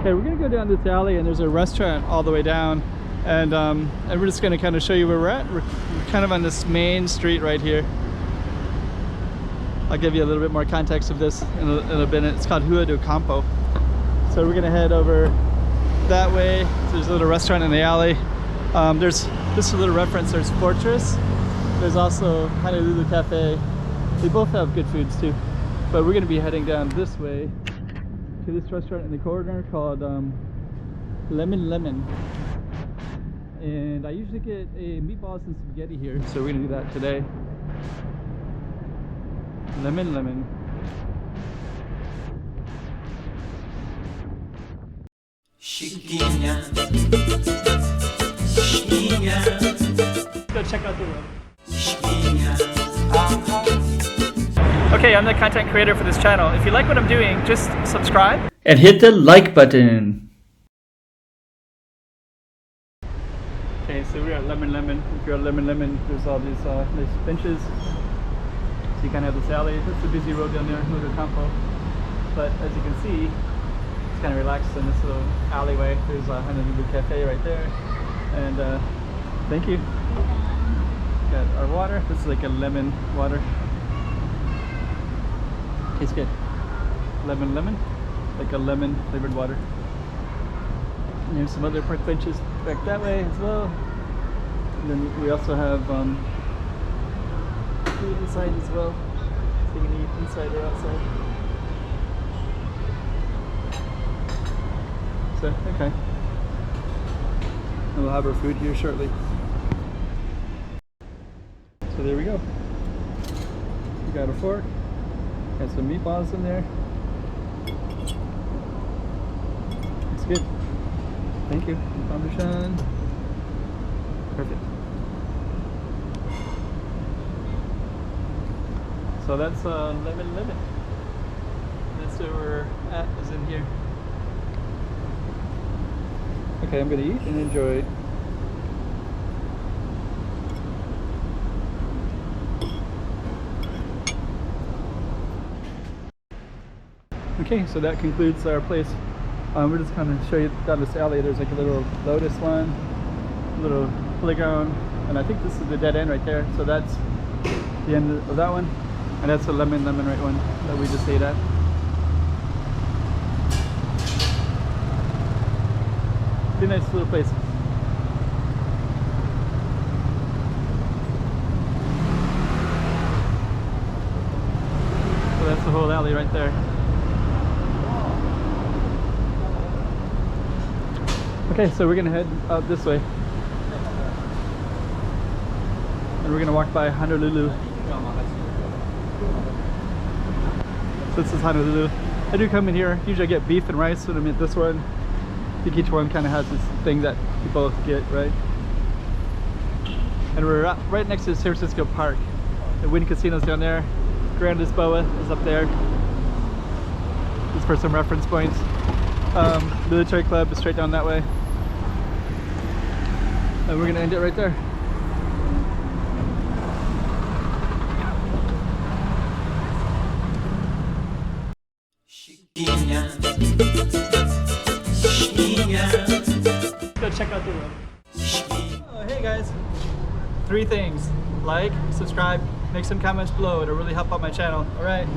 Okay, we're gonna go down this alley and there's a restaurant all the way down, and we're just gonna kind of show you where we're at. We're kind of on this main street right here. I'll give you a little bit more context of this in a minute. It's called Rua do Campo. So we're gonna head over that way. So there's a little restaurant in the alley. There's just a little reference. There's Fortress. There's also Honolulu Cafe. They both have good foods too. But we're gonna be heading down this way to this restaurant in the corner called Lemon Lemon. And I usually get a meatballs and spaghetti here, so we're gonna do that today. Lemon Lemon. Chiquinha, Chiquinha. Go check out the room. Chiquinha. Okay, I'm the content creator for this channel. If you like what I'm doing, just subscribe and hit the like button. Okay, so we're at Lemon Lemon. If you're at Lemon Lemon, there's all these nice benches. So you kind of have this alley. It's a busy road down there, Rua do Campo. But as you can see, it's kind of relaxed in this little alleyway. There's a Honolulu Cafe right there. And thank you. Got our water. This is like a lemon water. Tastes good. Lemon lemon, like a lemon flavored water. And there's some other park benches back that way as well. And then we also have food inside as well. So you can eat inside or outside. So okay. And we'll have our food here shortly. So there we go. We got a fork. Got some meatballs in there. It's good. Thank you. Parmesan. Perfect. So that's Lemon Lemon. That's where we're at, is in here. Okay, I'm gonna eat and enjoy. Okay, so that concludes our place. We're just kind of show you down this alley. There's like a little lotus one, a little playground, and I think this is the dead end right there. So that's the end of that one, and that's the Lemon Lemon right one that we just ate at. Pretty nice little place. So that's the whole alley right there. Okay, so we're gonna head out this way. And we're gonna walk by Honolulu. So this is Honolulu. I do come in here. Usually I get beef and rice when I'm at this one. I think each one kind of has this thing that people get, right? And we're right next to the San Francisco Park. The Wynn Casino's down there. Grand Lisboa is up there. Just for some reference points. Military Club is straight down that way. And we're gonna end it right there. Go check out the room. Oh, hey guys. 3 things. Like, subscribe, make some comments below. It'll really help out my channel. Alright.